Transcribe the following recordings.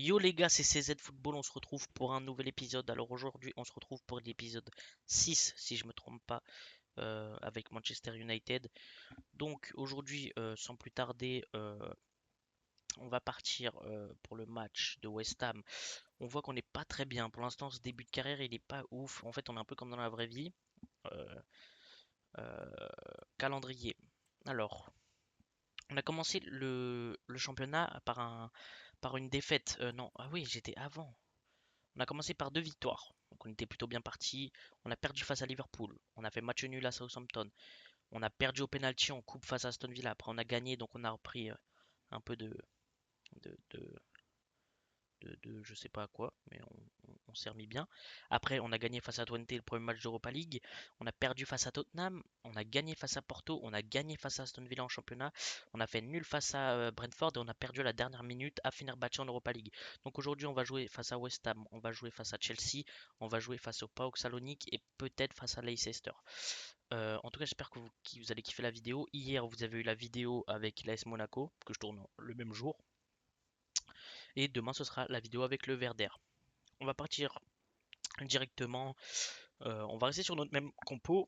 Yo les gars, c'est CZ Football, on se retrouve pour un nouvel épisode. Alors aujourd'hui, on se retrouve pour l'épisode 6, si je me trompe pas, avec Manchester United. Donc aujourd'hui, sans plus tarder, on va partir pour le match de West Ham. On voit qu'on n'est pas très bien. Pour l'instant, ce début de carrière, il n'est pas ouf. En fait, on est un peu comme dans la vraie vie. Euh, euh, Calendrier. Alors, on a commencé le championnat par une défaite. Non, ah oui, j'étais avant. On a commencé par deux victoires, donc on était plutôt bien parti. On a perdu face à Liverpool, on a fait match nul à Southampton, on a perdu au penalty en coupe face à Aston Villa. Après on a gagné, donc on a repris un peu de, de, je sais pas quoi, mais on s'est remis bien. Après, on a gagné face à Twente le premier match d'Europa League. On a perdu face à Tottenham. On a gagné face à Porto. On a gagné face à Aston Villa en championnat. On a fait nul face à Brentford et on a perdu à la dernière minute à Fenerbahçe en Europa League. Donc aujourd'hui, on va jouer face à West Ham. On va jouer face à Chelsea. On va jouer face au PAOK Salonique et peut-être face à Leicester. En tout cas, j'espère que vous allez kiffer la vidéo. Hier, vous avez eu la vidéo avec l'AS Monaco que je tourne le même jour. Et demain, ce sera la vidéo avec le Verder. On va partir directement. On va rester sur notre même compo.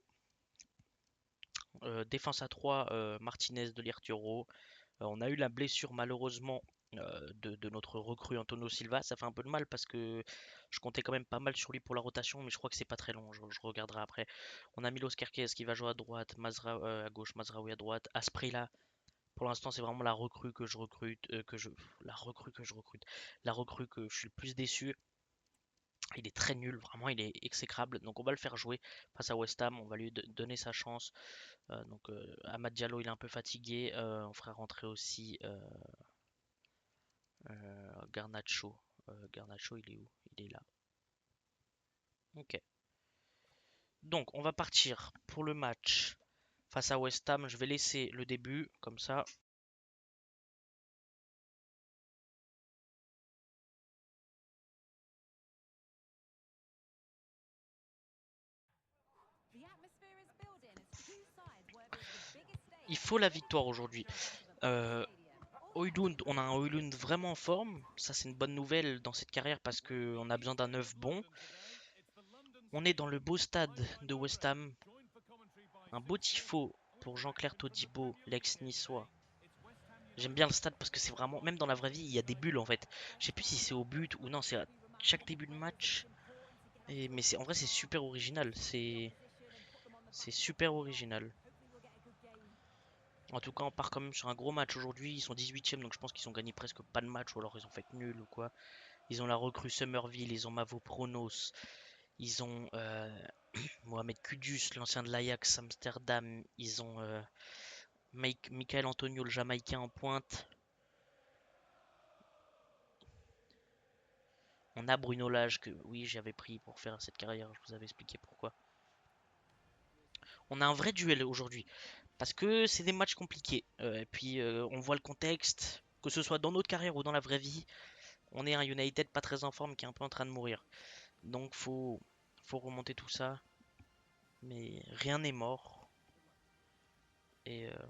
Défense à 3, Martinez, de Turo. On a eu la blessure malheureusement de notre recrue Antonio Silva. Ça fait un peu de mal parce que je comptais quand même pas mal sur lui pour la rotation, mais je crois que c'est pas très long. Je regarderai après. On a Milos Kerkez qui va jouer à droite, à gauche, Mazraoui à droite, Asprilla. Pour l'instant, c'est vraiment la recrue que je recrute, la recrue que je recrute, la recrue que je suis le plus déçu. Il est très nul, vraiment, il est exécrable. Donc on va le faire jouer face à West Ham, on va lui donner sa chance. Amad Diallo, il est un peu fatigué. On fera rentrer aussi Garnacho. Garnacho, il est où? Il est là. Ok. Donc on va partir pour le match face à West Ham. Je vais laisser le début, comme ça. Il faut la victoire aujourd'hui. Euh, Højlund, on a un Højlund vraiment en forme. Ça, c'est une bonne nouvelle dans cette carrière parce qu'on a besoin d'un neuf bon. On est dans le beau stade de West Ham. Un beau tifo pour Jean-Claire Todibo, l'ex-niçois. J'aime bien le stade parce que c'est vraiment, même dans la vraie vie, il y a des bulles en fait. Je sais plus si c'est au but ou non, c'est à chaque début de match. Mais en vrai, c'est super original. C'est super original. En tout cas, on part quand même sur un gros match aujourd'hui. Ils sont 18e, donc je pense qu'ils ont gagné presque pas de match ou alors ils ont fait nul ou quoi. Ils ont la recrue Summerville, ils ont Mavropanos, ils ont Mohamed Kudus, l'ancien de l'Ajax Amsterdam. Ils ont Michael Antonio, le Jamaïcain en pointe. On a Bruno Lage que oui j'avais pris pour faire cette carrière, je vous avais expliqué pourquoi. On a un vrai duel aujourd'hui parce que c'est des matchs compliqués. Et puis on voit le contexte, que ce soit dans notre carrière ou dans la vraie vie, on est un United pas très en forme qui est un peu en train de mourir. Donc faut remonter tout ça, mais rien n'est mort. Et, euh,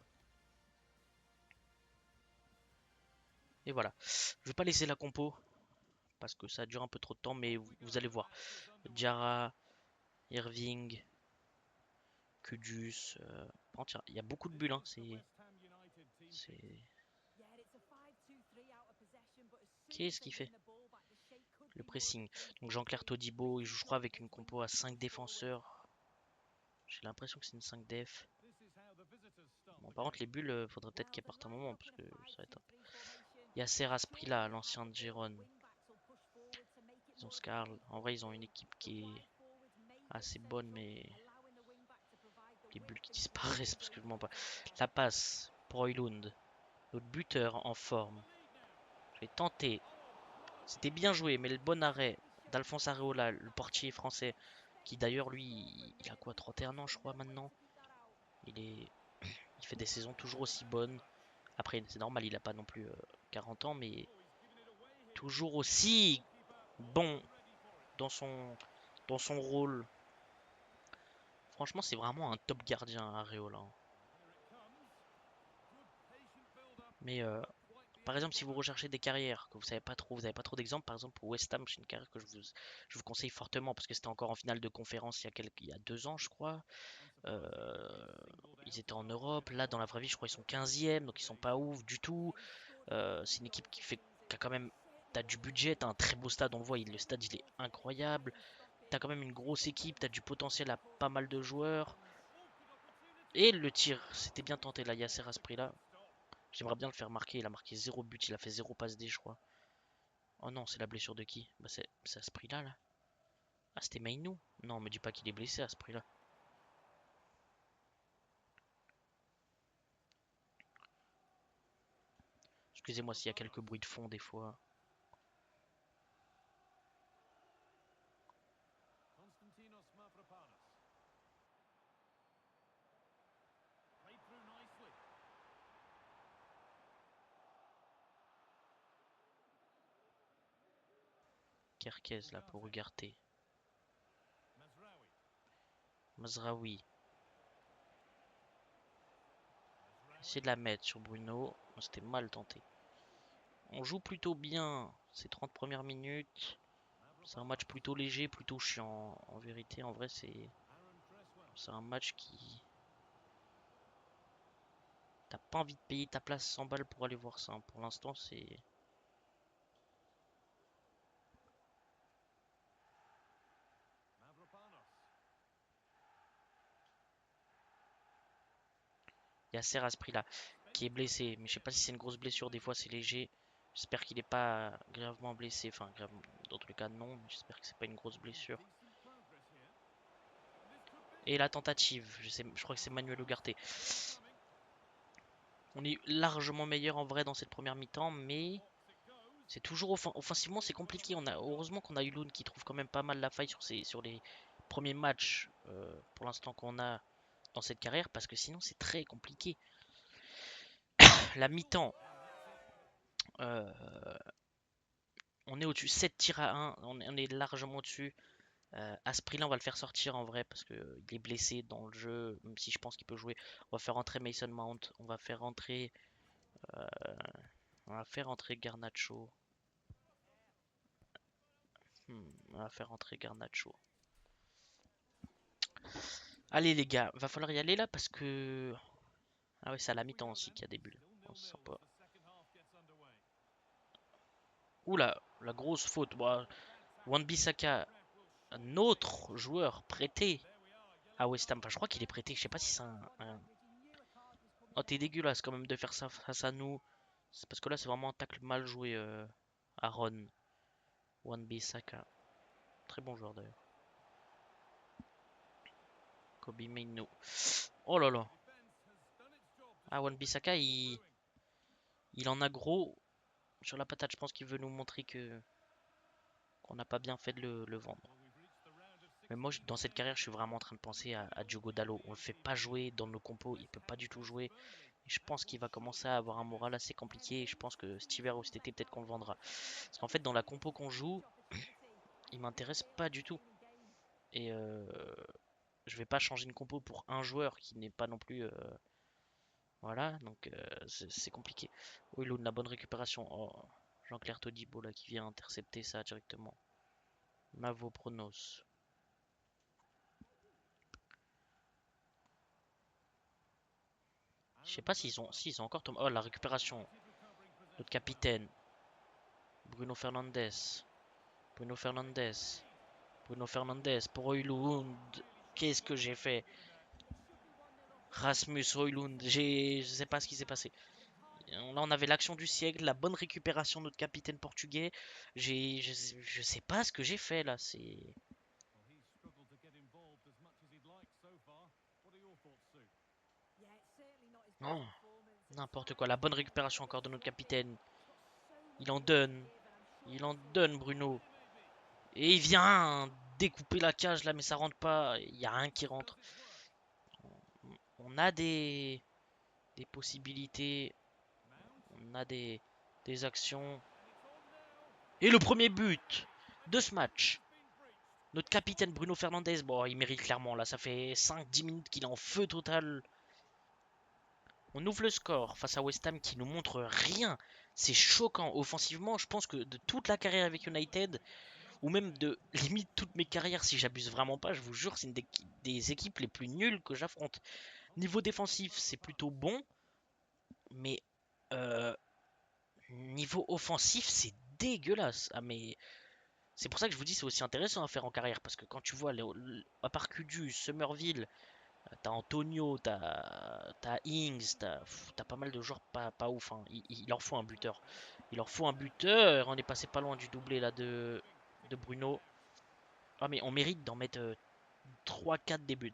et voilà. Je vais pas laisser la compo parce que ça dure un peu trop de temps, mais vous allez voir. Diarra, Irving, Kudus. Il y a beaucoup de bulles, hein. C'est... Qu'est-ce qu'il fait? Le pressing. Donc Jean-Claire Todibo, il joue, je crois, avec une compo à 5 défenseurs. J'ai l'impression que c'est une 5 def. Bon, par contre, les bulles, faudrait peut-être qu'elles partent un moment parce que ça va être un peu. Il y a Serras Prila, l'ancien de Gérone. Ils ont Scarl. En vrai, ils ont une équipe qui est assez bonne, mais les bulles qui disparaissent parce que je mens pas. La passe pour Højlund, notre buteur en forme. Je vais tenter. C'était bien joué, mais le bon arrêt d'Alphonse Areola, le portier français, qui d'ailleurs lui, il a quoi, 31 ans je crois maintenant. Il est, il fait des saisons toujours aussi bonnes. Après, c'est normal, il a pas non plus 40 ans, mais toujours aussi bon dans son rôle. Franchement, c'est vraiment un top gardien, Areola, hein. Mais Par exemple, si vous recherchez des carrières que vous savez pas trop, vous n'avez pas trop d'exemples, par exemple pour West Ham, c'est une carrière que je vous conseille fortement parce que c'était encore en finale de conférence il y a 2 ans, je crois. Euh, Ils étaient en Europe. Là, dans la vraie vie, je crois qu'ils sont 15e, donc ils sont pas ouf du tout. C'est une équipe qui a quand même. T'as du budget, t'as un très beau stade, on le voit, le stade il est incroyable. T'as quand même une grosse équipe, t'as du potentiel à pas mal de joueurs. Et le tir, c'était bien tenté là, Yasser à ce prix-là. J'aimerais bien le faire marquer, il a marqué 0 but, il a fait 0 passe D, je crois. Oh non, c'est la blessure de qui? Bah c'est à ce prix-là, là. Ah, c'était Mainou? Non, me dis pas qu'il est blessé à ce prix-là. Excusez-moi s'il y a quelques bruits de fond des fois. Kerkez là pour regarder. Mazraoui. Essayer de la mettre sur Bruno. C'était mal tenté. On joue plutôt bien ces 30 premières minutes. C'est un match plutôt léger, plutôt chiant. En vérité, en vrai, c'est un match qui. T'as pas envie de payer ta place 100 balles pour aller voir ça, hein. Pour l'instant, c'est. Il y a Serre à ce prix-là qui est blessé. Mais je sais pas si c'est une grosse blessure. Des fois, c'est léger. J'espère qu'il n'est pas gravement blessé. Enfin, dans tous les cas, non. Mais j'espère que c'est pas une grosse blessure. Et la tentative, je crois que c'est Manuel Ugarte. On est largement meilleur en vrai dans cette première mi-temps, mais c'est toujours offensivement c'est compliqué. Heureusement qu'on a Yulun qui trouve quand même pas mal la faille sur les premiers matchs pour l'instant qu'on a dans cette carrière, parce que sinon c'est très compliqué. La mi-temps, euh, on est au-dessus, 7 tirs à 1, on est largement au-dessus. À ce prix-là, on va le faire sortir en vrai parce qu'il est blessé dans le jeu, même si je pense qu'il peut jouer. On va faire entrer Mason Mount, euh, on va faire entrer Garnacho. On va faire entrer Garnacho. Allez les gars, va falloir y aller là parce que. Ah ouais, c'est à la mi-temps aussi qu'il y a des bulles. On se sent pas. Oula, la grosse faute. Bon, Wan-Bissaka, un autre joueur prêté à West Ham. Enfin, je crois qu'il est prêté. Je sais pas si c'est Oh, t'es dégueulasse quand même de faire ça face à nous. C'est parce que là, c'est vraiment un tacle mal joué, Aaron Wan-Bissaka. Très bon joueur d'ailleurs. Kobe Mainoo. Oh là là. Ah, Wan-Bissaka, il en a gros sur la patate. Je pense qu'il veut nous montrer qu'on n'a pas bien fait de le vendre. Mais moi, dans cette carrière, je suis vraiment en train de penser à Diogo Dalot. On le fait pas jouer dans nos compos, il peut pas du tout jouer. Et je pense qu'il va commencer à avoir un moral assez compliqué. Et je pense que cet hiver ou cet été, peut-être qu'on le vendra. Parce qu'en fait, dans la compo qu'on joue, il m'intéresse pas du tout. Et je vais pas changer une compo pour un joueur qui n'est pas non plus. Voilà, donc c'est compliqué. Oilun, la bonne récupération. Oh, Jean-Claire Todibo là qui vient intercepter ça directement. Mavropanos. Je sais pas s'ils ont encore Thomas. Oh, la récupération. Notre capitaine. Bruno Fernandes. Bruno Fernandes. Bruno Fernandes pour Højlund. Qu'est-ce que j'ai fait? Rasmus Højlund. Je sais pas ce qui s'est passé. Là, on avait l'action du siècle, la bonne récupération de notre capitaine portugais. Je sais pas ce que j'ai fait là. C'est. Non, n'importe quoi. La bonne récupération encore de notre capitaine. Il en donne. Il en donne, Bruno. Et il vient découper la cage là, mais ça rentre pas. Il n'y a rien qui rentre. On a des possibilités. On a des actions. Et le premier but de ce match. Notre capitaine Bruno Fernandes, bon, il mérite clairement. Là, ça fait 5-10 minutes qu'il est en feu total. On ouvre le score face à West Ham qui nous montre rien. C'est choquant. Offensivement, je pense que de toute la carrière avec United, ou même de limite toutes mes carrières, si j'abuse vraiment pas, je vous jure, c'est une des équipes les plus nulles que j'affronte. Niveau défensif, c'est plutôt bon, mais euh, niveau offensif, c'est dégueulasse. Ah, mais c'est pour ça que je vous dis c'est aussi intéressant à faire en carrière, parce que quand tu vois, à part Kudus, Somerville, t'as Antonio, t'as Ings, t'as pas mal de joueurs pas ouf, hein. Il leur faut un buteur. Il leur faut un buteur. On est passé pas loin du doublé là de Bruno. Ah, mais on mérite d'en mettre 3-4 des buts.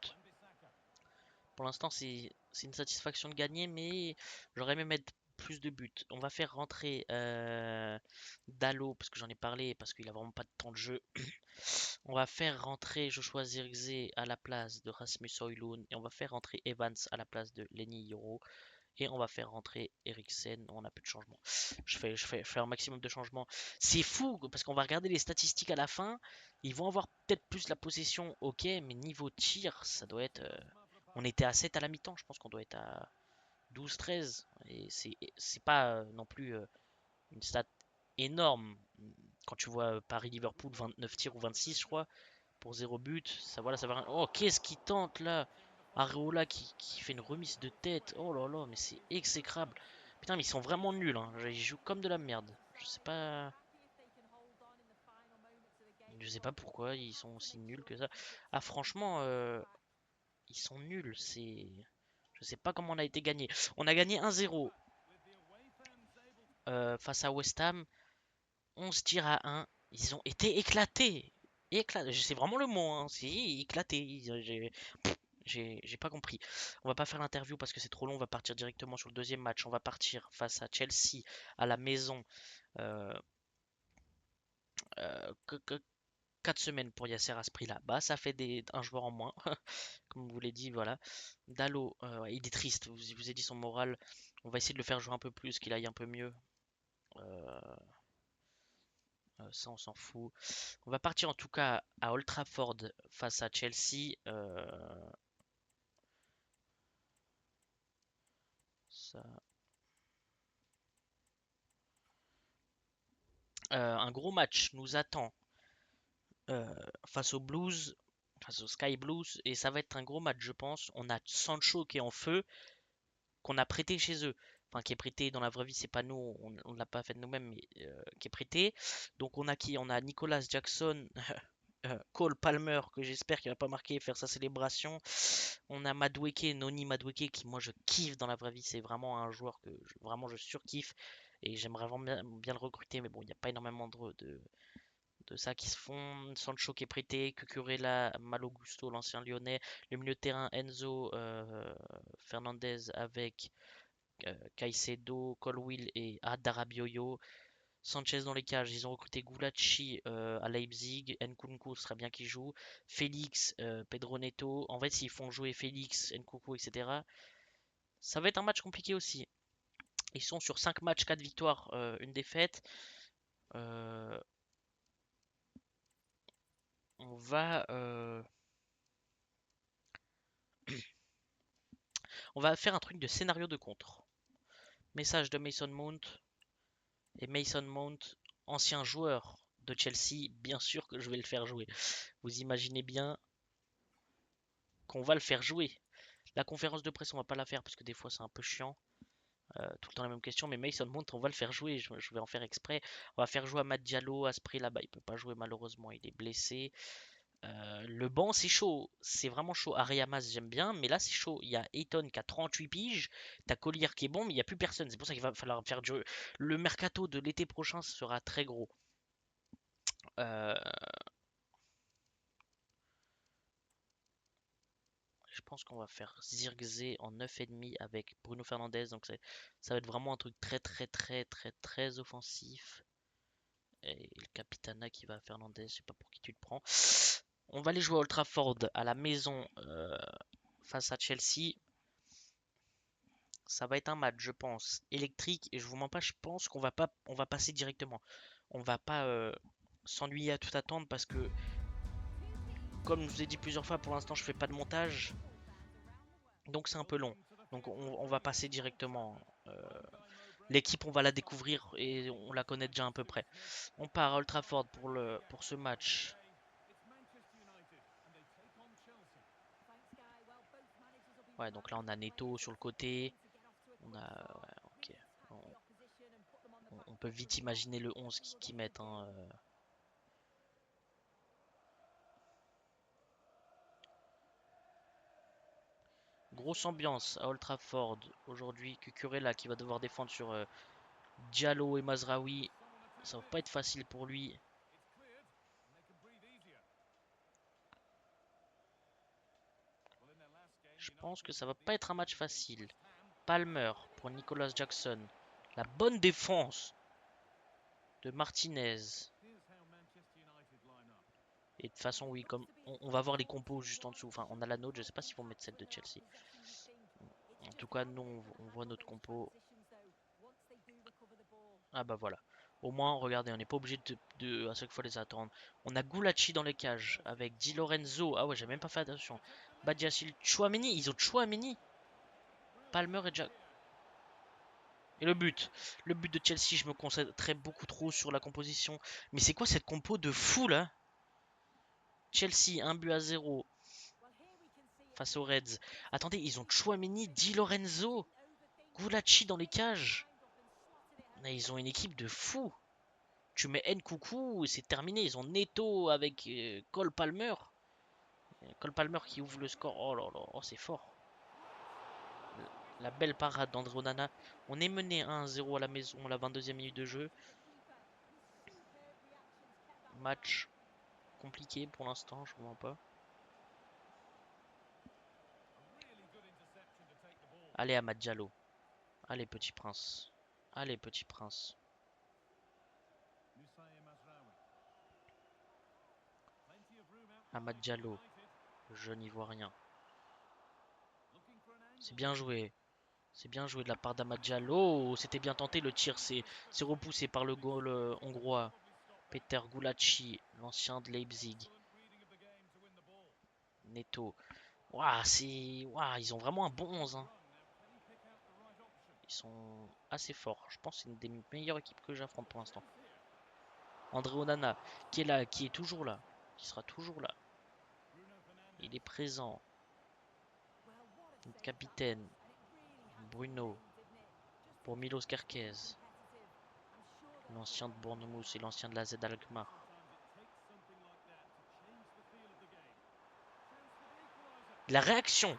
Pour l'instant, c'est une satisfaction de gagner, mais j'aurais aimé mettre plus de buts. On va faire rentrer Dalot, parce que j'en ai parlé, parce qu'il a vraiment pas de temps de jeu. On va faire rentrer Joshua Zirkzee à la place de Rasmus Højlund, et on va faire rentrer Evans à la place de Lenny Yoro. Et on va faire rentrer Eriksen. On a peu de changements. Je fais un maximum de changements. C'est fou parce qu'on va regarder les statistiques à la fin. Ils vont avoir peut-être plus la possession, ok, mais niveau tir, ça doit être. On était à 7 à la mi-temps. Je pense qu'on doit être à 12-13. Et c'est pas non plus une stat énorme. Quand tu vois Paris-Liverpool 29 tirs ou 26, je crois, pour 0 but. Ça, voilà, ça va. Oh, qu'est-ce qu'il tente là? Areola qui fait une remise de tête. Oh là là, mais c'est exécrable. Putain, mais ils sont vraiment nuls, hein. Ils jouent comme de la merde. Je sais pas pourquoi ils sont aussi nuls que ça. Ah, franchement, ils sont nuls. Je sais pas comment on a été gagné. On a gagné 1-0 face à West Ham. 11 tirs à 1. Ils ont été éclatés. C'est vraiment le mot, hein. C'est éclaté. J'ai pas compris. On va pas faire l'interview parce que c'est trop long. On va partir directement sur le deuxième match. On va partir face à Chelsea à la maison. Euh, 4 semaines pour Yasser à ce prix-là. Bah, ça fait un joueur en moins. Comme je vous l'ai dit, voilà. Dalot, ouais, il est triste. Je vous ai dit son moral. On va essayer de le faire jouer un peu plus, qu'il aille un peu mieux. Euh, Ça, on s'en fout. On va partir en tout cas à Old Trafford face à Chelsea. Ça, un gros match nous attend euh, face aux Blues, face aux Sky Blues, et ça va être un gros match, je pense. On a Sancho qui est en feu, qu'on a prêté chez eux. Enfin, qui est prêté dans la vraie vie, c'est pas nous, on ne l'a pas fait de nous-mêmes, mais qui est prêté. Donc on a qui? On a Nicolas Jackson, Cole Palmer, que j'espère qu'il va pas marquer et faire sa célébration. On a Madueke, Noni Madueke, qui moi je kiffe dans la vraie vie, c'est vraiment un joueur que vraiment je surkiffe. Et j'aimerais vraiment bien le recruter, mais bon, il n'y a pas énormément de ça qui se font. Sancho qui est prêté, Cucurella, Malo Gusto, l'ancien lyonnais, le milieu de terrain Enzo Fernandez avec Caicedo, Colwill et Adarabioyo. Sanchez dans les cages, ils ont recruté Gulacsi à Leipzig, Nkunku ce serait bien qu'il joue, Félix, Pedro Neto. En fait, s'ils font jouer Félix, Nkunku, etc., ça va être un match compliqué aussi. Ils sont sur 5 matchs, 4 victoires, une défaite. Euh, on va On va faire un truc de scénario de contre. Message de Mason Mount. Et Mason Mount, ancien joueur de Chelsea, bien sûr que je vais le faire jouer. Vous imaginez bien qu'on va le faire jouer. La conférence de presse, on va pas la faire parce que des fois c'est un peu chiant. Tout le temps la même question, mais Mason Mount, on va le faire jouer. Je vais en faire exprès. On va faire jouer Amad Diallo à ce prix là-bas. Il peut pas jouer malheureusement, il est blessé. Le banc, c'est chaud. C'est vraiment chaud. Ariamas, j'aime bien, mais là, c'est chaud. Il y a Ayton qui a 38 piges. T'as Collier qui est bon, mais il n'y a plus personne. C'est pour ça qu'il va falloir faire du. Le mercato de l'été prochain sera très gros. Euh, je pense qu'on va faire Zirkzee en 9,5 avec Bruno Fernandes. Donc, ça va être vraiment un truc très, très, très, très, très offensif. Et le Capitana qui va à Fernandez, je sais pas pour qui tu le prends. On va aller jouer à Old Trafford à la maison face à Chelsea. Ça va être un match, je pense, électrique. Et je vous mens pas, je pense qu'on va pas, on va passer directement. On va pas s'ennuyer à tout attendre parce que, comme je vous ai dit plusieurs fois, pour l'instant, je fais pas de montage, donc c'est un peu long. Donc on va passer directement. L'équipe, on va la découvrir et on la connaît déjà à peu près. On part à Old Trafford pour ce match. Ouais, donc là on a Neto sur le côté. On a. Ouais, ok. On peut vite imaginer le 11 qui mettent. Hein. Grosse ambiance à Old Trafford aujourd'hui. Cucurella qui va devoir défendre sur Diallo et Mazraoui. Ça va pas être facile pour lui. Je pense que ça va pas être un match facile. Palmer pour Nicolas Jackson. La bonne défense de Martinez. Et de toute façon, oui, comme on va voir les compos juste en dessous. Enfin, on a la nôtre. Je sais pas s'ils vont mettre celle de Chelsea. En tout cas, nous, on voit notre compo. Ah bah voilà. Au moins, regardez, on n'est pas obligé à chaque fois les attendre. On a Gulacsi dans les cages avec Di Lorenzo. Ah ouais, j'ai même pas fait attention. Badiashile, Chouameni. Ils ont Chouameni. Palmer et Jack. Et le but. Le but de Chelsea, je me concentrais beaucoup trop sur la composition. Mais c'est quoi cette compo de fou là? Chelsea, 1 but à 0 face aux Reds. Attendez, ils ont Chouameni, Di Lorenzo, Gulacsi dans les cages. Mais ils ont une équipe de fous. Tu mets Nkoukou et c'est terminé. Ils ont Neto avec Cole Palmer. Cole Palmer qui ouvre le score. Oh là là, oh, c'est fort. La belle parade d'André Onana. On est mené 1-0 à la maison, la 22e minute de jeu. Match compliqué pour l'instant, je comprends pas. Allez, Amad Diallo. Allez, petit prince. Allez, petit prince. Amad Diallo. Je n'y vois rien. C'est bien joué. C'est bien joué de la part d'Amad Diallo. Oh, c'était bien tenté. Le tir c'est repoussé par le goal hongrois. Peter Gulacsi, l'ancien de Leipzig. Neto. Waouh, ils ont vraiment un bon 11. Hein. Ils sont assez forts. Je pense que c'est une des meilleures équipes que j'affronte pour l'instant. André Onana, qui est là, qui est toujours là. Qui sera toujours là. Il est présent. Notre capitaine. Bruno. Pour Milos Kerkez. L'ancien de Bournemouth et l'ancien de la Z Alkmaar. La réaction.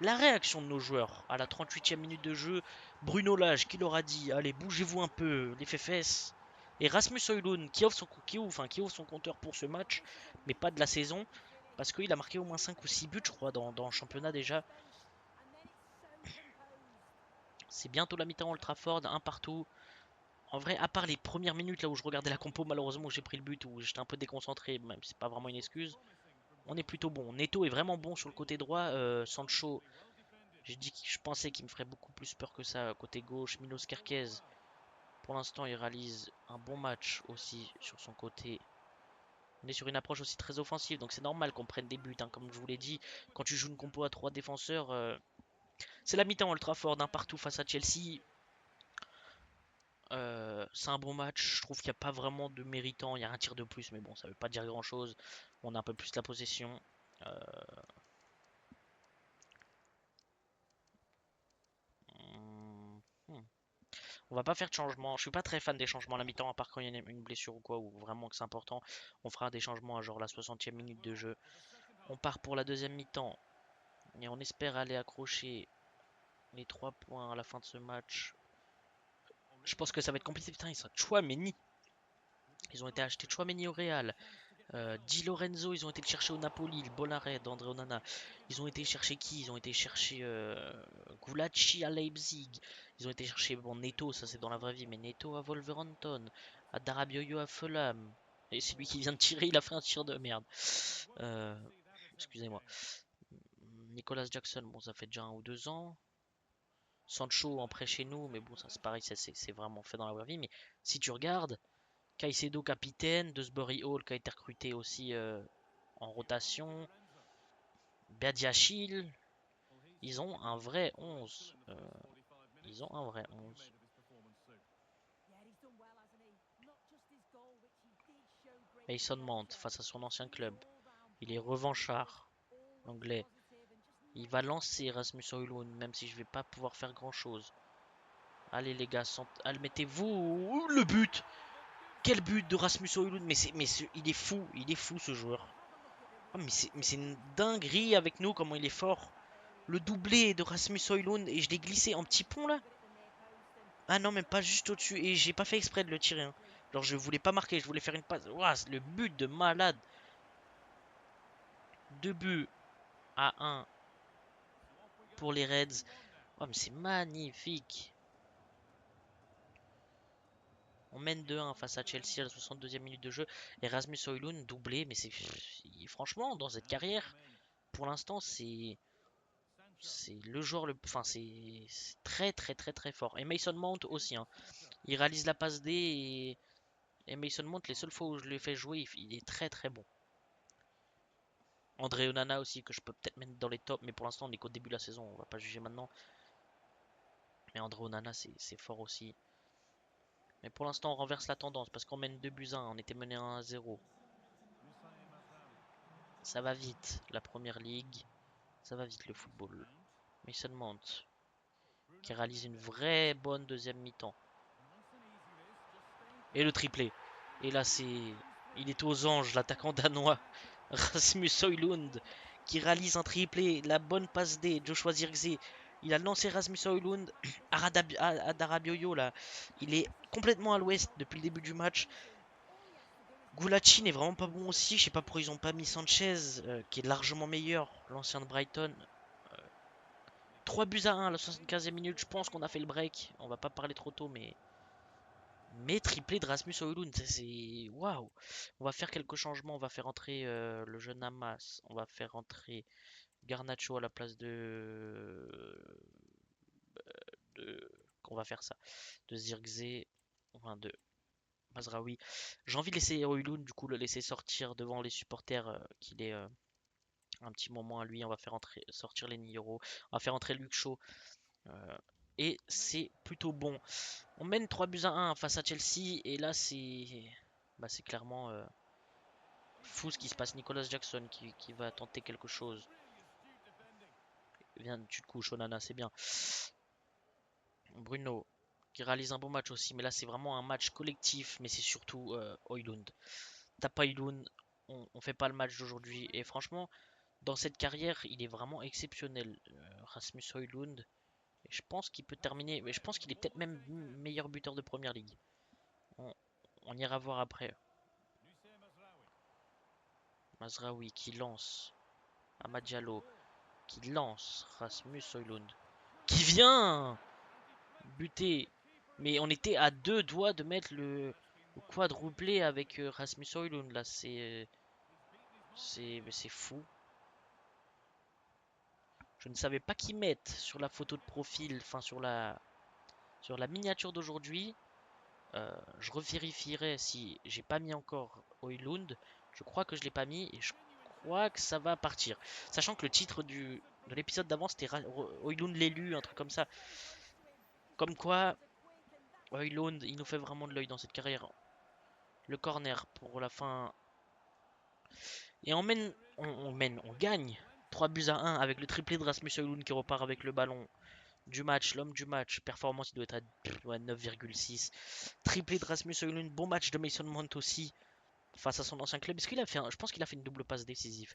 La réaction de nos joueurs à la 38e minute de jeu. Bruno Lage qui leur a dit allez, bougez-vous un peu, les fesses. Et Rasmus Højlund qui ouvre son compteur pour ce match, mais pas de la saison, parce qu'il a marqué au moins 5 ou 6 buts, je crois, dans le championnat déjà. C'est bientôt la mi-temps Old Trafford, un partout. En vrai, à part les premières minutes là où je regardais la compo, malheureusement où j'ai pris le but, où j'étais un peu déconcentré, même si c'est pas vraiment une excuse, on est plutôt bon. Neto est vraiment bon sur le côté droit. Sancho, j'ai dit que je pensais qu'il me ferait beaucoup plus peur que ça. Côté gauche, Milos Kerkez, pour l'instant, il réalise un bon match aussi sur son côté. On est sur une approche aussi très offensive, donc c'est normal qu'on prenne des buts. Hein, comme je vous l'ai dit, quand tu joues une compo à 3 défenseurs, c'est la mi-temps Old Trafford, un partout face à Chelsea. C'est un bon match. Je trouve qu'il n'y a pas vraiment de méritant. Il y a un tir de plus, mais bon, ça ne veut pas dire grand-chose. On a un peu plus la possession. Euh, hmm, hmm. On va pas faire de changement. Je suis pas très fan des changements à la mi-temps, à part quand il y a une blessure ou quoi, ou vraiment que c'est important. On fera des changements à genre la 60e minute de jeu. On part pour la deuxième mi-temps. Et on espère aller accrocher les 3 points à la fin de ce match. Je pense que ça va être compliqué. Putain, ils sont Chouameni. Ils ont été achetés Chouameni au Real. Di Lorenzo, ils ont été le chercher au Napoli. Le bon arrêt d'André Onana. Ils ont été chercher qui? Ils ont été chercher Gulacsi à Leipzig. Ils ont été chercher, bon, Neto, ça c'est dans la vraie vie, mais Neto à Wolverhampton. À Darabioyo à Fulham. Et c'est lui qui vient de tirer, il a fait un tir de merde. Euh, Excusez-moi. Nicolas Jackson, bon, ça fait déjà 1 ou 2 ans. Sancho en prêt chez nous, mais bon, ça c'est pareil, c'est vraiment fait dans la vraie vie. Mais si tu regardes, Caicedo capitaine, Dewsbury Hall qui a été recruté aussi en rotation, Badiachil, Ils ont un vrai 11. Ils ont un vrai 11. Mason Mount face à son ancien club. Il est revanchard, l'anglais. Il va lancer Rasmus Højlund, même si je vais pas pouvoir faire grand chose. Allez les gars, allez, mettez-vous le but. Quel but de Rasmus Højlund. Il est fou ce joueur. Ah, mais c'est une dinguerie avec nous comment il est fort. Le doublé de Rasmus Højlund et je l'ai glissé en petit pont là. Ah non, même pas juste au-dessus et j'ai pas fait exprès de le tirer, hein. Genre je voulais pas marquer, je voulais faire une passe. Ouah, le but de malade. 2 buts à 1 pour les Reds. Oh, mais c'est magnifique. On mène 2-1 face à Chelsea à la 62e minute de jeu. Et Rasmus Højlund doublé, mais c'est franchement dans cette carrière, pour l'instant, c'est le joueur le, enfin c'est très très très très fort. Et Mason Mount aussi, hein. Il réalise la passe D et Mason Mount, les seules fois où je l'ai fait jouer, il est très très bon. André Onana aussi que je peux peut-être mettre dans les tops, mais pour l'instant on est qu'au début de la saison, on va pas juger maintenant. Mais André Onana c'est fort aussi. Mais pour l'instant on renverse la tendance parce qu'on mène 2 buts à 1, on était mené 1-0. Ça va vite, la première ligue. Ça va vite le football. Mason Mount qui réalise une vraie bonne deuxième mi-temps. Et le triplé. Et là il est aux anges, l'attaquant danois. Rasmus Højlund qui réalise un triplé. La bonne passe D. Joshua Zirkzee. Il a lancé Rasmus Højlund. Adarabioyo là. Il est complètement à l'ouest depuis le début du match. Goulachin n'est vraiment pas bon aussi. Je sais pas pourquoi ils ont pas mis Sanchez, qui est largement meilleur, l'ancien de Brighton. 3 buts à 1 à la 75e minute. Je pense qu'on a fait le break. On va pas parler trop tôt, mais triplé de Rasmus Højlund, c'est waouh. On va faire quelques changements. On va faire entrer le jeune Hamas. On va faire entrer Garnacho à la place de... qu'on va faire ça. De Zirkzee. Enfin, de Mazraoui. J'ai envie de laisser Højlund, du coup, le laisser sortir devant les supporters, qu'il est un petit moment à lui. On va faire sortir les Niro. On va faire entrer Luke Shaw. Et c'est plutôt bon. On mène 3 buts à 1 face à Chelsea. Et là, c'est clairement fou ce qui se passe. Nicolas Jackson qui va tenter quelque chose. Viens, tu te couches, Onana, c'est bien. Bruno qui réalise un bon match aussi. Mais là, c'est vraiment un match collectif. Mais c'est surtout Højlund. T'as pas Højlund, on fait pas le match d'aujourd'hui. Et franchement, dans cette carrière, il est vraiment exceptionnel. Rasmus Højlund. Et je pense qu'il peut terminer. Mais je pense qu'il est peut-être même meilleur buteur de première ligue. On, on ira voir après. Mazraoui qui lance. Amad Diallo qui lance. Rasmus Højlund qui vient buter. Mais on était à 2 doigts de mettre le quadruplé avec Rasmus Højlund. Là, c'est fou. Je ne savais pas qui mettre sur la photo de profil, enfin sur la miniature d'aujourd'hui. Je revérifierai si j'ai pas mis encore Højlund. Je crois que je l'ai pas mis et je crois que ça va partir. Sachant que le titre de l'épisode d'avant c'était Højlund l'élu, un truc comme ça. Comme quoi, Højlund, il nous fait vraiment de l'œil dans cette carrière. Le corner pour la fin. Et on gagne 3 buts à 1 avec le triplé de Rasmus Højlund qui repart avec le ballon du match, l'homme du match. Performance, il doit être à 9,6. Triplé de Rasmus Højlund, bon match de Mason Mount aussi face à son ancien club. Est-ce qu'il a fait je pense qu'il a fait une double passe décisive.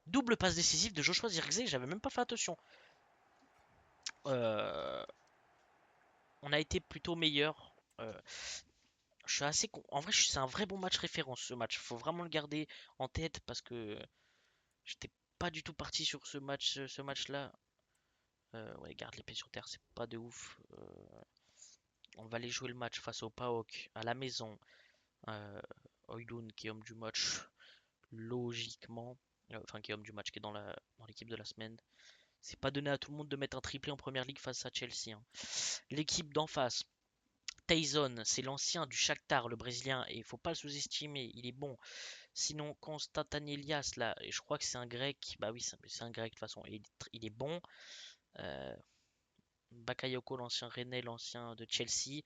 Double passe décisive de Joshua Zirkzee, j'avais même pas fait attention. Euh, on a été plutôt meilleur. Je suis assez en vrai, c'est un vrai bon match référence ce match. Faut vraiment le garder en tête parce que j'étais pas du tout parti sur ce match-là. Ouais, garde l'épée sur terre, c'est pas de ouf. On va aller jouer le match face au PAOK à la maison. Højlund qui est homme du match, logiquement. Enfin, qui est homme du match, qui est dans l'équipe de la semaine. C'est pas donné à tout le monde de mettre un triplé en première ligue face à Chelsea, hein. L'équipe d'en face. Tyson, c'est l'ancien du Shakhtar, le Brésilien, et il faut pas le sous-estimer, il est bon. Sinon, Constantin Elias, là, et je crois que c'est un grec. Bah oui, c'est un grec de toute façon. Il est bon. Euh, Bakayoko, l'ancien Rennais, l'ancien de Chelsea.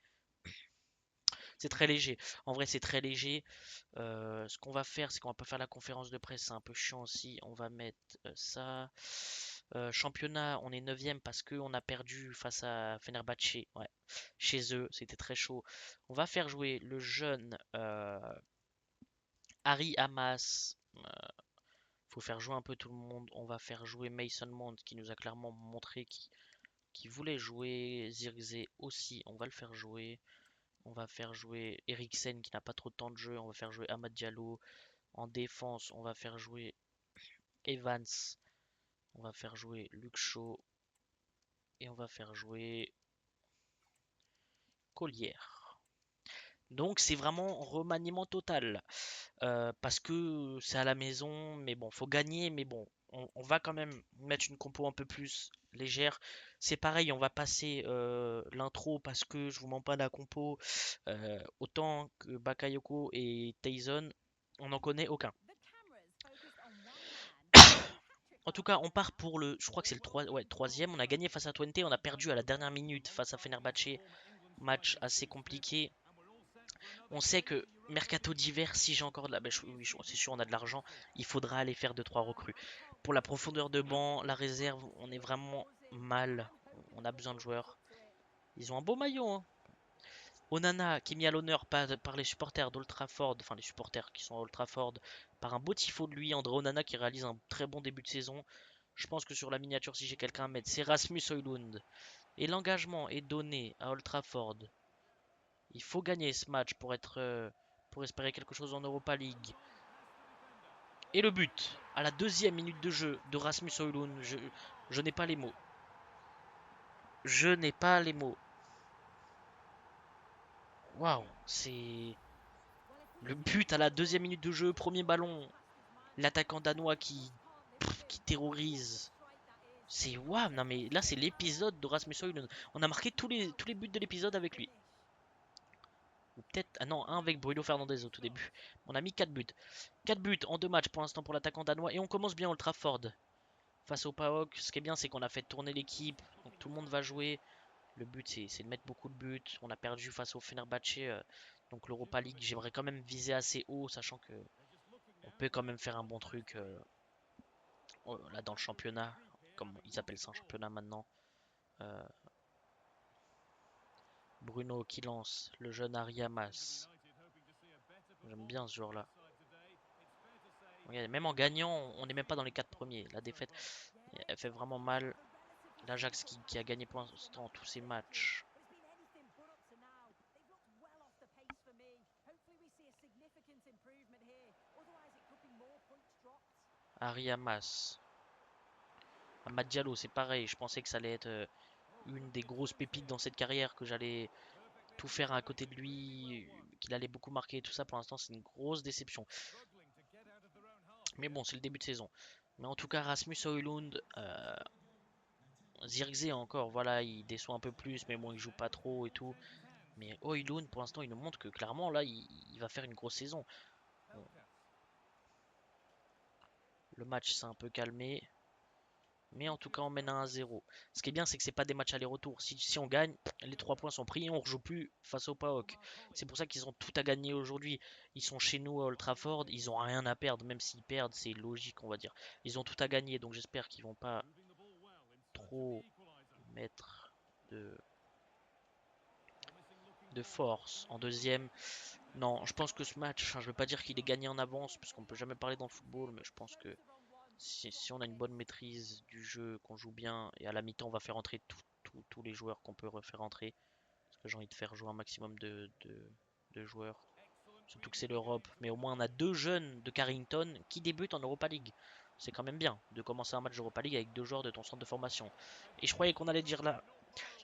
C'est très léger. En vrai, c'est très léger. Ce qu'on va faire, c'est qu'on va pas faire la conférence de presse. C'est un peu chiant aussi. On va mettre ça. Championnat, on est 9ème parce qu'on a perdu face à Fenerbahçe. Ouais. Chez eux, c'était très chaud. On va faire jouer le jeune Harry Hamas. Faut faire jouer un peu tout le monde. On va faire jouer Mason Mount qui nous a clairement montré qu'il voulait jouer. Zirkzee aussi, on va le faire jouer. On va faire jouer Eriksen qui n'a pas trop de temps de jeu. On va faire jouer Amad Diallo. En défense, on va faire jouer Evans. On va faire jouer Luke Shaw. Et on va faire jouer Collière. Donc c'est vraiment remaniement total. Parce que c'est à la maison, mais bon, faut gagner, mais bon, on va quand même mettre une compo un peu plus légère. C'est pareil, on va passer l'intro parce que je vous mens pas la compo. Autant que Bakayoko et Tyson, on n'en connaît aucun. En tout cas, on part pour le, je crois que c'est le troisième. On a gagné face à Twente, on a perdu à la dernière minute face à Fenerbahçe. Match assez compliqué. On sait que mercato d'hiver, si j'ai encore de la, oui, c'est sûr, on a de l'argent, il faudra aller faire 2-3 recrues. Pour la profondeur de banc, la réserve, on est vraiment mal. On a besoin de joueurs. Ils ont un beau maillot, hein. Onana qui est mis à l'honneur par les supporters d'Old Trafford, enfin les supporters qui sont à Old Trafford, par un beau tifo de lui, André Onana qui réalise un très bon début de saison. Je pense que sur la miniature, si j'ai quelqu'un à mettre, c'est Rasmus Højlund. Et l'engagement est donné à Old Trafford. Il faut gagner ce match pour espérer quelque chose en Europa League. Et le but, à la deuxième minute de jeu de Rasmus Højlund, je n'ai pas les mots. Je n'ai pas les mots. Waouh, c'est le but à la deuxième minute de jeu, premier ballon. L'attaquant danois qui terrorise. C'est waouh, non mais là c'est l'épisode de Rasmus Højlund. On a marqué tous les buts de l'épisode avec lui. Ou peut-être, ah non, un avec Bruno Fernandes au tout début. On a mis 4 buts. 4 buts en 2 matchs pour l'instant pour l'attaquant danois. Et on commence bien Old Trafford. Face au PAOK, ce qui est bien, c'est qu'on a fait tourner l'équipe. Donc tout le monde va jouer. Le but, c'est de mettre beaucoup de buts. On a perdu face au Fenerbahçe. Donc l'Europa League, j'aimerais quand même viser assez haut, sachant que on peut quand même faire un bon truc là dans le championnat. Comme ils appellent ça un championnat maintenant. Euh, Bruno qui lance, le jeune Ariamas. J'aime bien ce joueur-là. Regardez, même en gagnant, on n'est même pas dans les 4 premiers. La défaite, elle fait vraiment mal. L'Ajax qui a gagné pour l'instant tous ses matchs. Ariamas. Amad Diallo, c'est pareil. Je pensais que ça allait être une des grosses pépites dans cette carrière, que j'allais tout faire à côté de lui, qu'il allait beaucoup marquer et tout ça. Pour l'instant, c'est une grosse déception. Mais bon, c'est le début de saison. Mais en tout cas, Rasmus Højlund, Zirkzee encore, voilà, il déçoit un peu plus, mais bon, il joue pas trop et tout. Mais Højlund, pour l'instant, il nous montre que clairement, là, il va faire une grosse saison. Bon, le match s'est un peu calmé. Mais en tout cas, on mène à 1-0. Ce qui est bien, c'est que c'est pas des matchs aller-retour. Si on gagne, les 3 points sont pris et on rejoue plus face au PAOK. C'est pour ça qu'ils ont tout à gagner aujourd'hui. Ils sont chez nous à Old Trafford, ils ont rien à perdre. Même s'ils perdent, c'est logique, on va dire. Ils ont tout à gagner, donc j'espère qu'ils vont pas trop mettre de, de force en deuxième. Non, je pense que ce match, enfin, je veux pas dire qu'il est gagné en avance, parce qu'on peut jamais parler dans le football, mais je pense que si on a une bonne maîtrise du jeu, qu'on joue bien, et à la mi-temps, on va faire entrer tous les joueurs qu'on peut refaire entrer. Parce que j'ai envie de faire jouer un maximum de joueurs. Surtout que c'est l'Europe. Mais au moins, on a deux jeunes de Carrington qui débutent en Europa League. C'est quand même bien de commencer un match d'Europa League avec deux joueurs de ton centre de formation. Et je croyais qu'on allait dire là.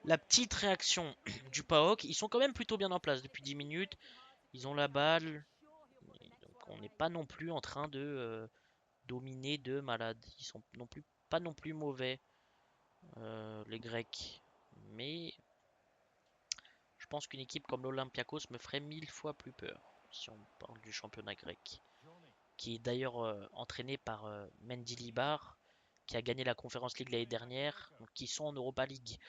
La petite réaction du PAOK, ils sont quand même plutôt bien en place depuis 10 minutes. Ils ont la balle. Donc on n'est pas non plus en train de dominer de malades. Ils sont non plus pas non plus mauvais, les Grecs. Mais Je pense qu'une équipe comme l'Olympiakos me ferait 1000 fois plus peur, si on parle du championnat grec, qui est d'ailleurs entraîné par Mendy Libar, qui a gagné la Conference League l'année dernière, donc qui sont en Europa League.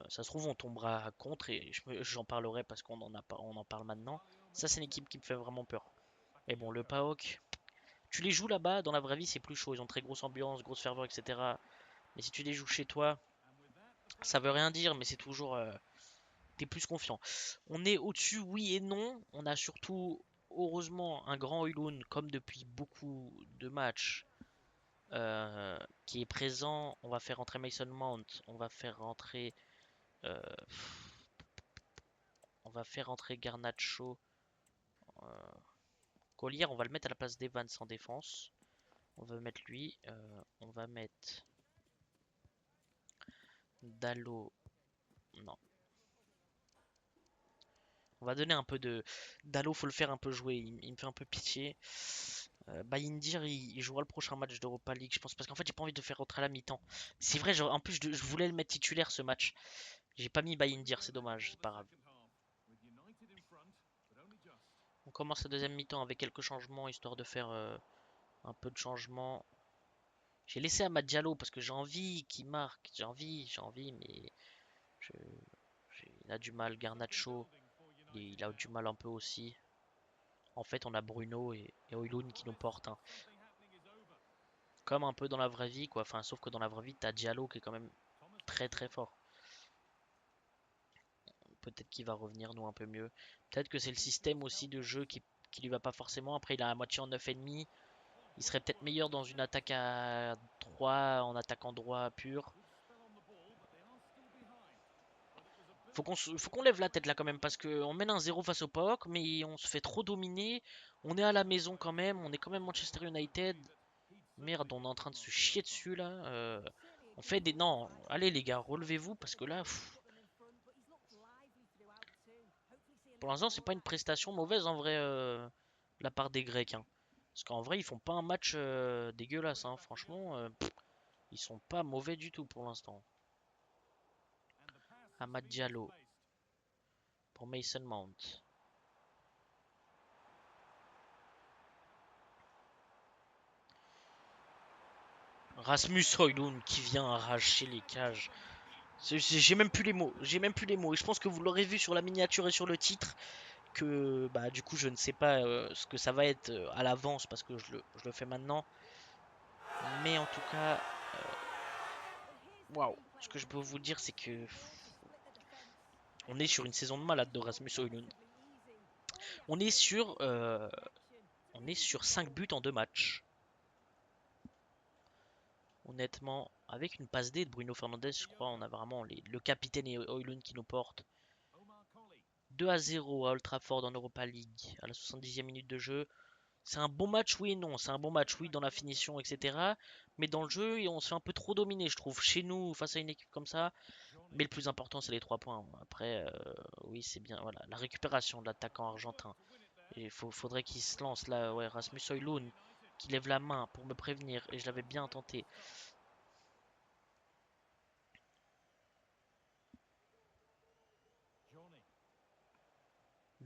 Ça se trouve, on tombera contre et j'en parlerai parce qu'on on en parle maintenant. Ça, c'est une équipe qui me fait vraiment peur. Et bon, le PAOK, tu les joues là-bas, dans la vraie vie, c'est plus chaud. Ils ont très grosse ambiance, grosse ferveur, etc. Mais si tu les joues chez toi, ça veut rien dire, mais c'est toujours. T'es plus confiant. On est au-dessus, oui et non. On a surtout, heureusement, un grand Hulun, comme depuis beaucoup de matchs, qui est présent. On va faire rentrer Mason Mount. Euh, on va faire rentrer Garnacho. Euh, Collier, on va le mettre à la place d'Evans en défense. On va mettre lui. On va mettre Dallo. Non. On va donner un peu de. Dallo, faut le faire un peu jouer. Il me fait un peu pitié. Bayindir, il jouera le prochain match d'Europa League, je pense. Parce qu'en fait, j'ai pas envie de le faire rentrer à la mi-temps. C'est vrai, en plus, je voulais le mettre titulaire ce match. J'ai pas mis Bayindir, c'est dommage. C'est pas grave. On commence la deuxième mi-temps avec quelques changements, histoire de faire un peu de changement. J'ai laissé Amad Diallo parce que j'ai envie qu'il marque. J'ai envie, mais je- il a du mal. Garnacho, il a du mal un peu aussi. En fait, on a Bruno et Højlund qui nous portent, hein. Comme un peu dans la vraie vie, quoi. Enfin, sauf que dans la vraie vie, t'as Diallo qui est quand même très très fort. Peut-être qu'il va revenir, nous, un peu mieux. Peut-être que c'est le système aussi de jeu qui lui va pas forcément. Après, il a la moitié en 9,5. Il serait peut-être meilleur dans une attaque à 3, en attaquant droit pur. Faut qu'on lève la tête là quand même parce qu'on mène un 0 face au PAOK, mais on se fait trop dominer. On est à la maison quand même, on est quand même Manchester United. Merde, on est en train de se chier dessus là. On fait des. Non, allez les gars, relevez-vous parce que là, pour l'instant, c'est pas une prestation mauvaise en vrai de la part des Grecs, hein. Parce qu'en vrai, ils font pas un match dégueulasse, hein. Franchement, ils sont pas mauvais du tout pour l'instant. Amad Diallo pour Mason Mount. Rasmus Højlund qui vient arracher les cages. J'ai même plus les mots. J'ai même plus les mots. Et je pense que vous l'aurez vu sur la miniature et sur le titre que bah du coup je ne sais pas ce que ça va être à l'avance parce que je le fais maintenant. Mais en tout cas, waouh. Ce que je peux vous dire c'est que on est sur une saison de malade de Rasmus Højlund. On est sur euh, on est sur 5 buts en 2 matchs. Honnêtement, avec une passe D de Bruno Fernandes, je crois, on a vraiment le capitaine et Højlund qui nous portent. 2-0 à Old Trafford en Europa League à la 70e minute de jeu. C'est un bon match, oui et non. C'est un bon match, oui, dans la finition, etc. Mais dans le jeu, on se fait un peu trop dominer, je trouve, chez nous, face à une équipe comme ça. Mais le plus important, c'est les 3 points. Après, oui, c'est bien. Voilà, la récupération de l'attaquant argentin. Il faudrait qu'il se lance là, ouais, Rasmus Højlund, qui lève la main pour me prévenir. Et je l'avais bien tenté.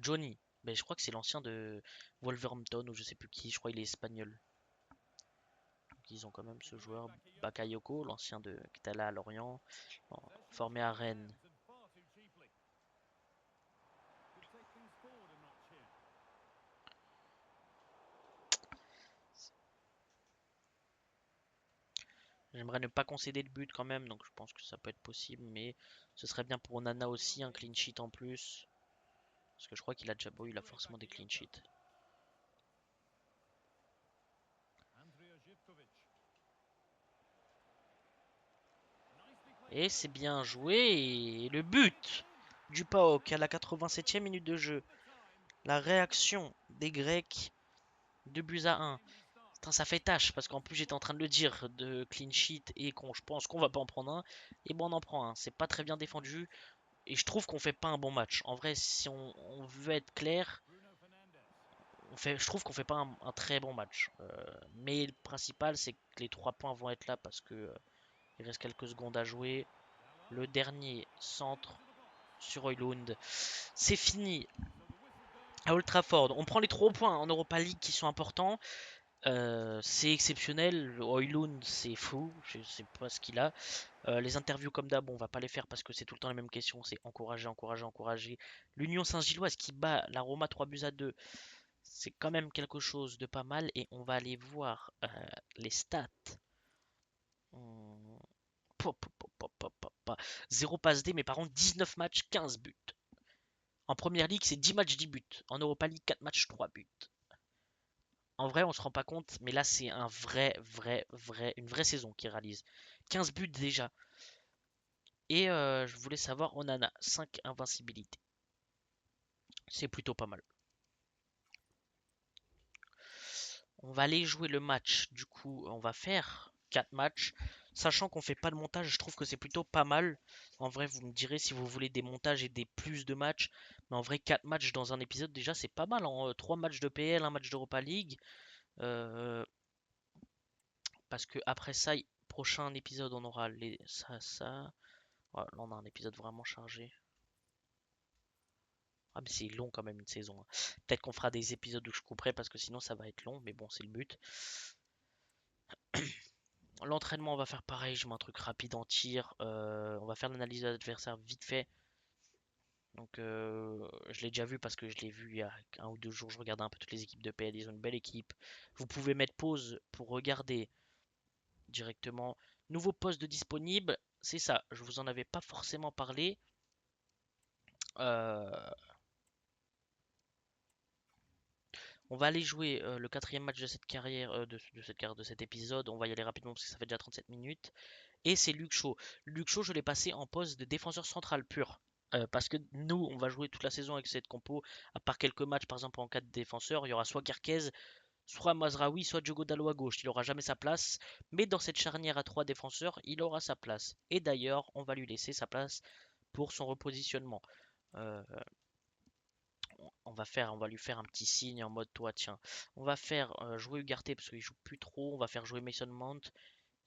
Johnny, ben, je crois que c'est l'ancien de Wolverhampton ou je sais plus qui. Je crois qu'il est espagnol. Donc ils ont quand même ce joueur Bakayoko, l'ancien de qui était là à Lorient, formé à Rennes. J'aimerais ne pas concéder de but quand même, donc je pense que ça peut être possible, mais ce serait bien pour Onana aussi, un clean sheet en plus. Parce que je crois qu'il a déjà beau, il a forcément des clean sheets. Et c'est bien joué, et le but du PAOK à la 87e minute de jeu. La réaction des Grecs, 2 buts à 1. Putain, ça fait tâche, parce qu'en plus j'étais en train de le dire, de clean sheet, et qu'on je pense qu'on va pas en prendre un. Et bon, on en prend un. C'est pas très bien défendu, et je trouve qu'on fait pas un bon match. En vrai, si on veut être clair, je trouve qu'on fait pas un très bon match. Mais le principal, c'est que les 3 points vont être là parce que il reste quelques secondes à jouer. Le dernier centre. sur Højlund. C'est fini à Old Trafford. On prend les 3 points en Europa League qui sont importants. C'est exceptionnel. Højlund, c'est fou. Je sais pas ce qu'il a. Les interviews comme d'hab, on va pas les faire parce que c'est tout le temps les mêmes questions. C'est encourager, encourager, encourager. L'Union Saint-Gilloise qui bat la Roma 3-2. C'est quand même quelque chose de pas mal. Et on va aller voir les stats. Hum, 0 passe D, mais par contre 19 matchs, 15 buts. En première ligue, c'est 10 matchs, 10 buts. En Europa League, 4 matchs, 3 buts. En vrai, on se rend pas compte, mais là, c'est une vraie saison qu'il réalise. 15 buts déjà. Et je voulais savoir, on en a 5 invincibilités. C'est plutôt pas mal. On va aller jouer le match. Du coup, on va faire 4 matchs. Sachant qu'on fait pas de montage, je trouve que c'est plutôt pas mal. En vrai, vous me direz si vous voulez des montages et des plus de matchs. Mais en vrai, 4 matchs dans un épisode, déjà, c'est pas mal. 3 matchs de PL, un match d'Europa League. Euh, Parce que après ça, prochain épisode, on aura ça. Ouais, là, on a un épisode vraiment chargé. Ah, mais c'est long quand même une saison, hein. Peut-être qu'on fera des épisodes où je couperai parce que sinon ça va être long, mais bon, c'est le but. L'entraînement, on va faire pareil. Je mets un truc rapide en tir. On va faire l'analyse de l'adversaire vite fait. Donc, je l'ai déjà vu parce que je l'ai vu il y a 1 ou 2 jours. Je regardais un peu toutes les équipes de PL. Ils ont une belle équipe. Vous pouvez mettre pause pour regarder directement. Nouveau poste de disponible. C'est ça. Je vous en avais pas forcément parlé. Euh, On va aller jouer le 4e match de cette carrière, de cet épisode. On va y aller rapidement parce que ça fait déjà 37 minutes. Et c'est Luke Shaw. Luke Shaw, je l'ai passé en poste de défenseur central pur. Parce que nous, on va jouer toute la saison avec cette compo. À part quelques matchs, par exemple en 4 défenseurs, il y aura soit Kerkez, soit Mazraoui, soit Diogo Dalot à gauche. Il n'aura jamais sa place. Mais dans cette charnière à 3 défenseurs, il aura sa place. Et d'ailleurs, on va lui laisser sa place pour son repositionnement. Euh, on va lui faire un petit signe en mode toi tiens. On va faire jouer Ugarte parce qu'il joue plus trop. On va faire jouer Mason Mount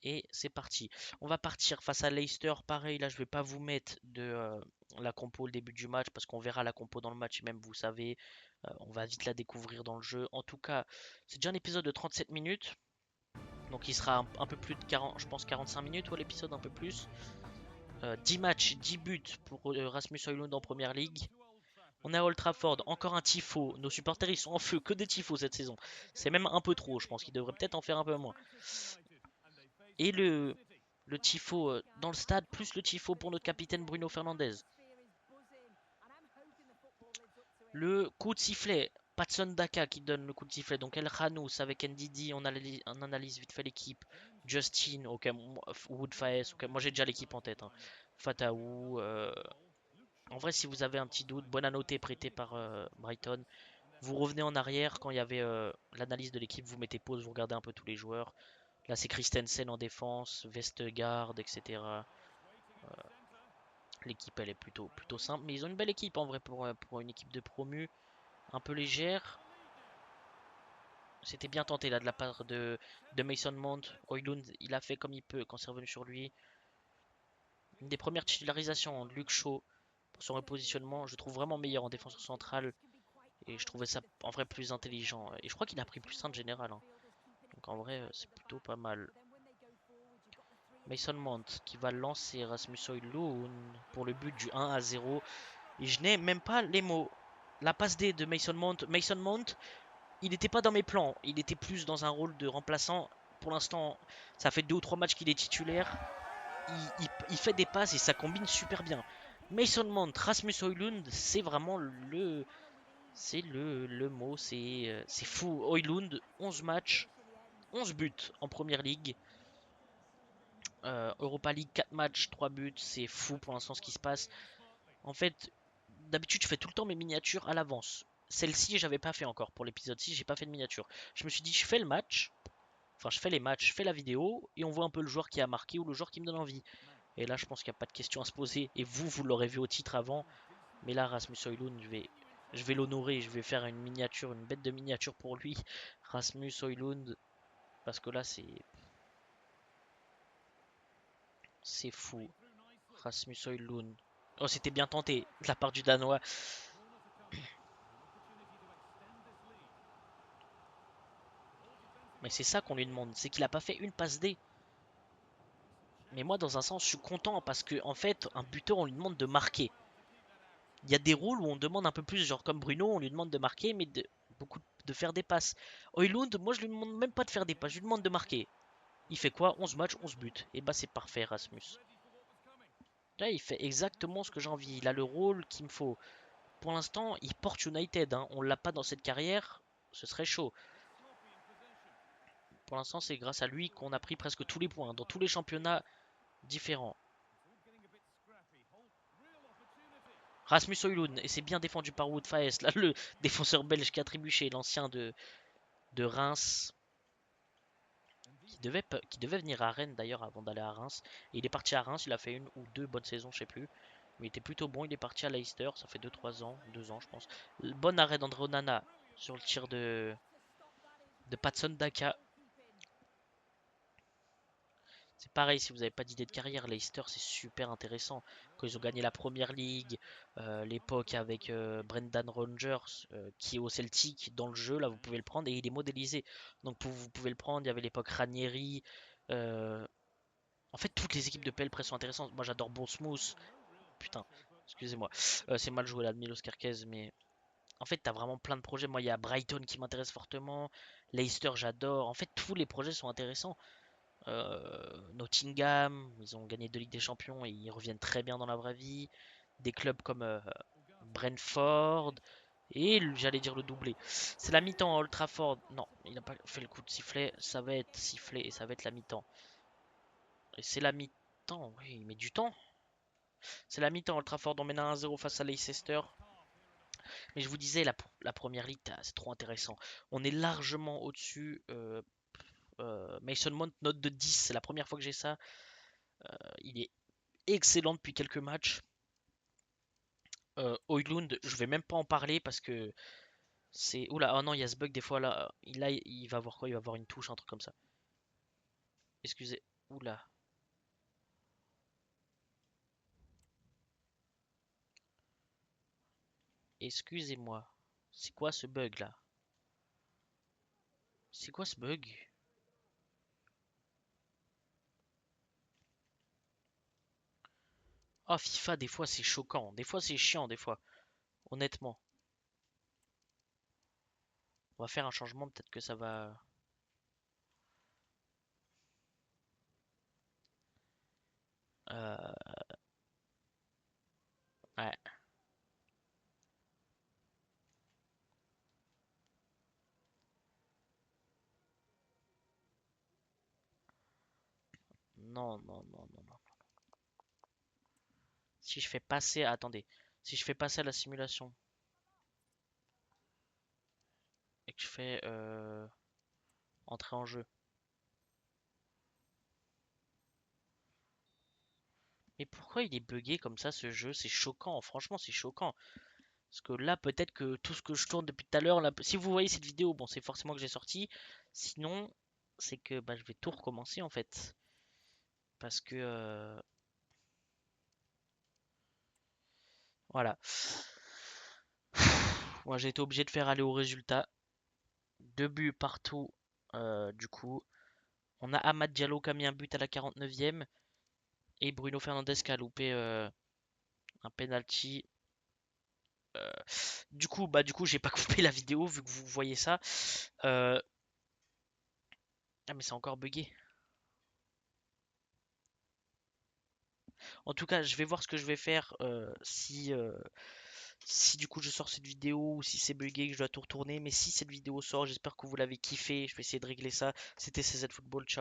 et c'est parti. On va partir face à Leicester. Pareil, là je vais pas vous mettre de la compo au début du match parce qu'on verra la compo dans le match et même vous savez, on va vite la découvrir dans le jeu. En tout cas, c'est déjà un épisode de 37 minutes. Donc il sera un peu plus de 40, je pense 45 minutes ou l'épisode un peu plus. 10 matchs, 10 buts pour Rasmus Højlund en première ligue. On est à Old Trafford, encore un tifo. Nos supporters ils sont en feu, que des tifos cette saison. C'est même un peu trop, je pense qu'ils devraient peut-être en faire un peu moins. Et le tifo dans le stade, plus le tifo pour notre capitaine Bruno Fernandes. Le coup de sifflet, Patson Daka qui donne le coup de sifflet. Donc El Khanous avec Ndidi, on analyse vite fait l'équipe. Justin, ok, Wood Faes, ok, moi j'ai déjà l'équipe en tête, hein. Fataou, en vrai si vous avez un petit doute, Bonanote prêté par Brighton. Vous revenez en arrière quand il y avait l'analyse de l'équipe, vous mettez pause, vous regardez un peu tous les joueurs. Là, c'est Christensen en défense, Vestergaard, etc. L'équipe, elle est plutôt simple, mais ils ont une belle équipe en vrai pour une équipe de promu, un peu légère. C'était bien tenté là de la part de Mason Mount. Højlund, il a fait comme il peut quand c'est revenu sur lui. Une des premières titularisations de Luke Shaw pour son repositionnement, je trouve vraiment meilleur en défenseur central. Et je trouvais ça en vrai plus intelligent. Et je crois qu'il a pris plus 1 de général, hein. Donc en vrai, c'est plutôt pas mal. Mason Mount qui va lancer Rasmus Højlund pour le but du 1-0. Et je n'ai même pas les mots. La passe D de Mason Mount. Mason Mount, il n'était pas dans mes plans. Il était plus dans un rôle de remplaçant. Pour l'instant, ça fait 2 ou 3 matchs qu'il est titulaire. Il fait des passes et ça combine super bien. Mason Mount, Rasmus Højlund, c'est vraiment le mot. C'est fou. Højlund, 11 matchs, 11 buts en première ligue. Europa League, 4 matchs, 3 buts, c'est fou pour l'instant ce qui se passe. En fait, d'habitude, je fais tout le temps mes miniatures à l'avance. Celle-ci, j'avais pas fait encore. Pour l'épisode 6, j'ai pas fait de miniature. Je me suis dit, je fais le match, enfin, je fais les matchs, je fais la vidéo, et on voit un peu le joueur qui a marqué ou le joueur qui me donne envie. Et là, je pense qu'il n'y a pas de question à se poser. Et vous l'aurez vu au titre avant. Mais là, Rasmus Højlund, je vais l'honorer. Je vais faire une miniature, une bête de miniature pour lui. Rasmus Højlund, parce que là, c'est fou. Rasmus Højlund. Oh, c'était bien tenté de la part du Danois. Mais c'est ça qu'on lui demande, c'est qu'il a pas fait une passe D. Mais moi, dans un sens, je suis content parce que, en fait, un buteur, on lui demande de marquer. Il y a des rôles où on demande un peu plus, genre comme Bruno, on lui demande de marquer, mais beaucoup de faire des passes. Højlund, moi, je lui demande même pas de faire des passes, je lui demande de marquer. Il fait quoi? 11 matchs, 11 buts. Et bah, c'est parfait, Rasmus. Là, il fait exactement ce que j'ai envie. Il a le rôle qu'il me faut. Pour l'instant, il porte United, hein. On l'a pas dans cette carrière, ce serait chaud. Pour l'instant, c'est grâce à lui qu'on a pris presque tous les points dans tous les championnats différents. Rasmus Højlund, et c'est bien défendu par Wout Faes, là le défenseur belge qui a trébuché, l'ancien de Reims, qui devait venir à Rennes d'ailleurs avant d'aller à Reims. Et il est parti à Reims, il a fait une ou deux bonnes saisons, je sais plus. Mais il était plutôt bon, il est parti à Leicester, ça fait 2-3 ans, 2 ans je pense. Bon arrêt d'André Onana sur le tir de Patson Daka. C'est pareil, si vous n'avez pas d'idée de carrière, Leicester c'est super intéressant. Quand ils ont gagné la première ligue, l'époque avec Brendan Rodgers qui est au Celtic dans le jeu, là vous pouvez le prendre et il est modélisé. Donc vous pouvez le prendre, il y avait l'époque Ranieri. euh, En fait, toutes les équipes de PL sont intéressantes. Moi j'adore Bournemouth. Putain, excusez-moi, c'est mal joué là de Milos Kerkez, mais en fait t'as vraiment plein de projets. Moi il y a Brighton qui m'intéresse fortement, Leicester j'adore. En fait, tous les projets sont intéressants. Nottingham, ils ont gagné 2 Ligues des Champions et ils reviennent très bien dans la vraie vie. Des clubs comme Brentford et j'allais dire le doublé. C'est la mi-temps à Old Trafford. Non, il n'a pas fait le coup de sifflet. Ça va être sifflé et ça va être la mi-temps. Et c'est la mi-temps, oui, il met du temps. C'est la mi-temps à Old Trafford. On mène à 1-0 face à Leicester. Mais je vous disais, la première ligue, c'est trop intéressant. On est largement au-dessus. Mason Mount, note de 10. C'est la première fois que j'ai ça. Il est excellent depuis quelques matchs. Højlund, je vais même pas en parler parce que c'est. Oula, oh non, il y a ce bug des fois là. Il va avoir quoi? Il va avoir une touche, un truc comme ça. Excusez. Oula. Excusez-moi. C'est quoi ce bug là? C'est quoi ce bug? Oh, FIFA, des fois c'est choquant. Des fois c'est chiant, des fois. Honnêtement. On va faire un changement, peut-être que ça va. Euh, Ouais. Non, non, non, non, non. Si je fais passer. Attendez. Si je fais passer à la simulation et que je fais entrer en jeu. Mais pourquoi il est buggé comme ça ce jeu? C'est choquant, franchement c'est choquant. Parce que là peut-être que tout ce que je tourne depuis tout à l'heure, là, si vous voyez cette vidéo, bon c'est forcément que j'ai sorti. Sinon, c'est que bah, je vais tout recommencer en fait. Parce que voilà. Moi j'ai été obligé de faire aller au résultat. 2 buts partout. Du coup, on a Amad Diallo qui a mis un but à la 49e et Bruno Fernandes qui a loupé un penalty. Euh, du coup, j'ai pas coupé la vidéo vu que vous voyez ça. Euh, Ah mais c'est encore buggé. En tout cas, je vais voir ce que je vais faire si du coup je sors cette vidéo ou si c'est buggé que je dois tout retourner. Mais si cette vidéo sort, j'espère que vous l'avez kiffé. Je vais essayer de régler ça. C'était CZ Football. Ciao.